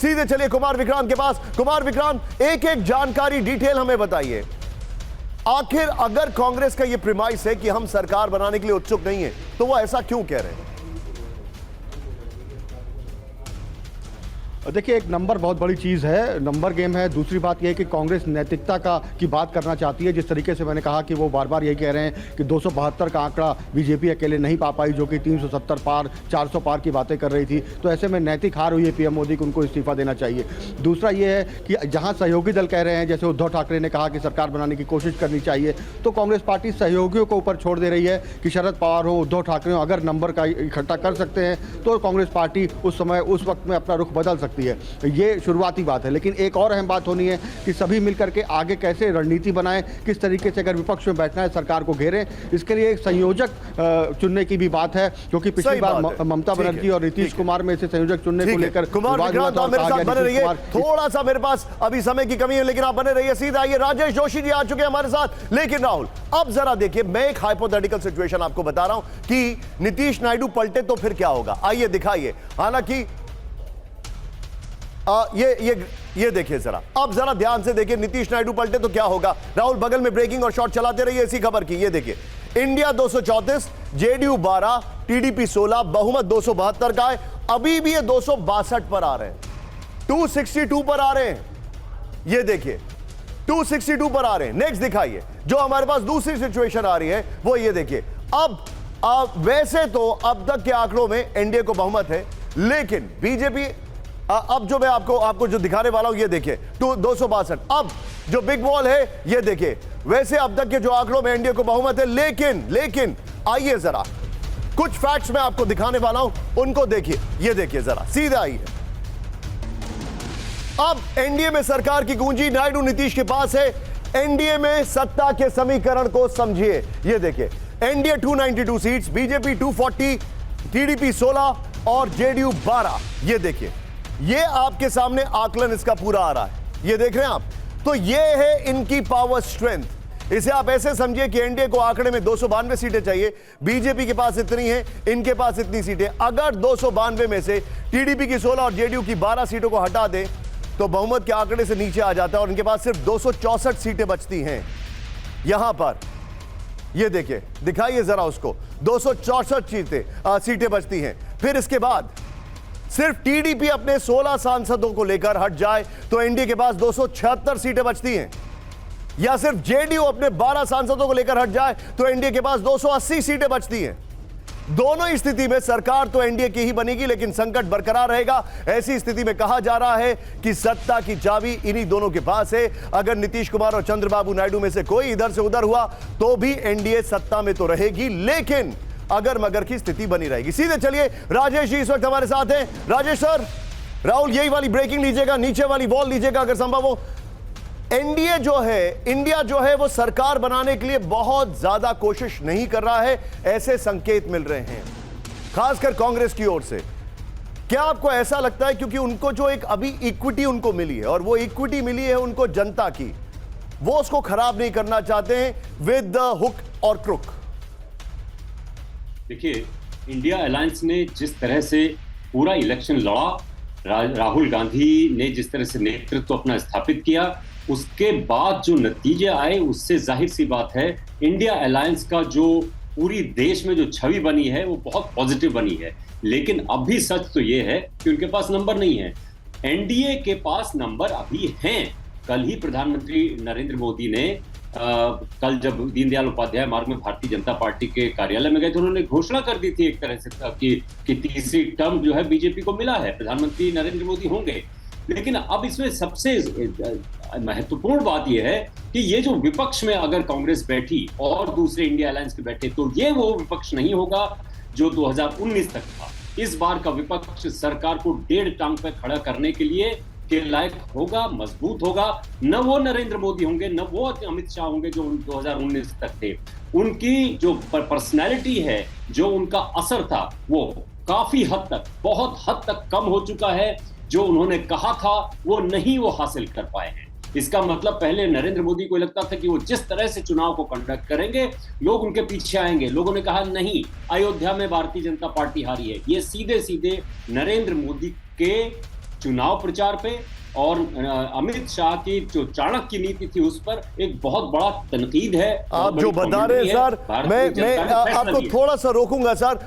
सीधे चलिए कुमार विक्रांत के पास। कुमार विक्रांत, एक एक जानकारी डिटेल हमें बताइए। आखिर अगर कांग्रेस का यह प्रिमाइस है कि हम सरकार बनाने के लिए उत्सुक नहीं है, तो वो ऐसा क्यों कह रहे हैं? देखिए, एक नंबर बहुत बड़ी चीज़ है, नंबर गेम है। दूसरी बात यह है कि कांग्रेस नैतिकता की बात करना चाहती है। जिस तरीके से मैंने कहा कि वो बार बार यही कह रहे हैं कि 272 का आंकड़ा बीजेपी अकेले नहीं पा पाई, जो कि 370 पार 400 पार की बातें कर रही थी। तो ऐसे में नैतिक हार हुई है पीएम मोदी को, उनको इस्तीफा देना चाहिए। दूसरा ये है कि जहाँ सहयोगी दल कह रहे हैं, जैसे उद्धव ठाकरे ने कहा कि सरकार बनाने की कोशिश करनी चाहिए, तो कांग्रेस पार्टी सहयोगियों को ऊपर छोड़ दे रही है कि शरद पवार हो, उद्धव ठाकरे हो, अगर नंबर का इकट्ठा कर सकते हैं तो कांग्रेस पार्टी उस समय उस वक्त में अपना रुख बदल सकती है। ये शुरुआती बात है, लेकिन एक और अहम बात होनी है कि सभी मिलकर के आगे कैसे रणनीति बनाएं, किस तरीके से अगर विपक्ष में बैठना है सरकार को घेरें। इसके लिए एक संयोजक चुनने की भी बात है, क्योंकि पिछली बार ममता बनर्जी और नीतीश कुमार में से संयोजक चुनने को लेकर कुमार विक्रांत, आप मेरे साथ बने रहिए। थोड़ा सा मेरे पास अभी समय की कमी है, लेकिन आप बने रहिए। सीधा आइए, राजेश जोशी जी आ चुके हैं हमारे साथ। लेकिन राहुल, अब जरा देखिए, मैं एक हाइपोथेटिकल सिचुएशन आपको बता रहा हूं कि नीतीश नायडू पलटे तो फिर क्या होगा। आइए दिखाइए। हालांकि ये देखिए जरा, अब जरा ध्यान से देखिए, नीतीश नायडू पलटे तो क्या होगा। राहुल, बगल में ब्रेकिंग और शॉट चलाते रहिए इसी खबर की। ये देखिए, इंडिया 234, जेडीयू 12, टीडीपी 16, बहुमत 272 का है। अभी भी ये 262 पर आ रहे हैं, 262 पर आ रहे हैं। ये देखिए, 262 पर आ रहे हैं। नेक्स्ट दिखाइए। जो हमारे पास दूसरी सिचुएशन आ रही है वो ये देखिए। अब वैसे तो अब तक के आंकड़ों में एनडीए को बहुमत है, लेकिन बीजेपी, अब जो मैं आपको जो दिखाने वाला हूं, ये देखिए, 262। अब जो बिग वॉल है, ये देखिए, वैसे अब तक के जो आंकड़ों में एनडीए को बहुमत है, लेकिन आइए जरा, कुछ फैक्ट्स मैं आपको दिखाने वाला हूं, उनको देखिए। ये देखिए जरा, सीधे आइए। अब एनडीए में सरकार की कुंजी नायडू नीतीश के पास है। एनडीए में सत्ता के समीकरण को समझिए। ये देखिए, एनडीए 292 सीट्स, बीजेपी 240, टीडीपी 16 और जेडीयू 12। ये देखिए, ये आपके सामने आकलन इसका पूरा आ रहा है। ये देख रहे हैं आप। तो ये है इनकी पावर स्ट्रेंथ। इसे आप ऐसे समझिए कि एनडीए को आंकड़े में 292 सीटें चाहिए, बीजेपी के पास इतनी है, इनके पास इतनी सीटें। अगर 292 में से टीडीपी की 16 और जेडीयू की 12 सीटों को हटा दें तो बहुमत के आंकड़े से नीचे आ जाता है और इनके पास सिर्फ 264 सीटें बचती हैं। यहां पर ये देखिए, दिखाइए जरा उसको, 264 सीटें बचती हैं। फिर इसके बाद सिर्फ टीडीपी अपने 16 सांसदों को लेकर हट जाए तो एनडीए के पास 276 सीटें बचती हैं, या सिर्फ जेडीयू अपने 12 सांसदों को लेकर हट जाए तो एनडीए के पास 280 सीटें बचती हैं। दोनों स्थिति में सरकार तो एनडीए की ही बनेगी, लेकिन संकट बरकरार रहेगा। ऐसी स्थिति में कहा जा रहा है कि सत्ता की चाबी इन्हीं दोनों के पास है। अगर नीतीश कुमार और चंद्रबाबू नायडू में से कोई इधर से उधर हुआ तो भी एनडीए सत्ता में तो रहेगी, लेकिन अगर मगर की स्थिति बनी रहेगी। सीधे चलिए, राजेश जी इस वक्त हमारे साथ हैं। राजेश सर, राहुल यही वाली ब्रेकिंग लीजिएगा, नीचे वाली वॉल लीजिएगा अगर संभव हो। एनडीए जो है, इंडिया जो है, वो सरकार बनाने के लिए बहुत ज्यादा कोशिश नहीं कर रहा है, ऐसे संकेत मिल रहे हैं खासकर कांग्रेस की ओर से। क्या आपको ऐसा लगता है, क्योंकि उनको जो एक अभी इक्विटी उनको मिली है, और वो इक्विटी मिली है उनको जनता की, वो उसको खराब नहीं करना चाहते हैं विद द हुक और क्रुक? देखिए, इंडिया अलायंस ने जिस तरह से पूरा इलेक्शन लड़ा, राहुल गांधी ने जिस तरह से नेतृत्व अपना स्थापित किया, उसके बाद जो नतीजे आए, उससे जाहिर सी बात है इंडिया अलायंस का जो पूरी देश में जो छवि बनी है वो बहुत पॉजिटिव बनी है। लेकिन अभी सच तो ये है कि उनके पास नंबर नहीं है। एनडीए के पास नंबर अभी हैं। कल ही प्रधानमंत्री नरेंद्र मोदी ने कल जब दीनदयाल उपाध्याय मार्ग में भारतीय जनता पार्टी के कार्यालय में गए तो उन्होंने घोषणा कर दी थी एक तरह से कि तीसरी टर्म जो है बीजेपी को मिला है, प्रधानमंत्री नरेंद्र मोदी होंगे। लेकिन अब इसमें सबसे महत्वपूर्ण बात यह है कि ये जो विपक्ष में अगर कांग्रेस बैठी और दूसरे इंडिया अलायंस के बैठे तो ये वो विपक्ष नहीं होगा जो 2019 तक था। इस बार का विपक्ष सरकार को 1.5 टांग पे खड़ा करने के लिए के लायक होगा, मजबूत होगा। न वो नरेंद्र मोदी होंगे, न वो अमित शाह होंगे जो 2019 तक थे। उनकी जो पर्सनैलिटी है, जो उनका असर था, वो काफी हद तक, बहुत हद तक कम हो चुका है। जो उन्होंने कहा था वो नहीं वो हासिल कर पाए हैं। इसका मतलब पहले नरेंद्र मोदी को लगता था कि वो जिस तरह से चुनाव को कंडक्ट करेंगे लोग उनके पीछे आएंगे। लोगों ने कहा नहीं, अयोध्या में भारतीय जनता पार्टी हारी है। ये सीधे सीधे नरेंद्र मोदी के चुनाव प्रचार पे और अमित शाह की जो चाणक्य नीति थी उस पर एक बहुत बड़ा तनकीद है। आप जो बता रहे हैं सर, मैं आपको थोड़ा सा रोकूंगा सर।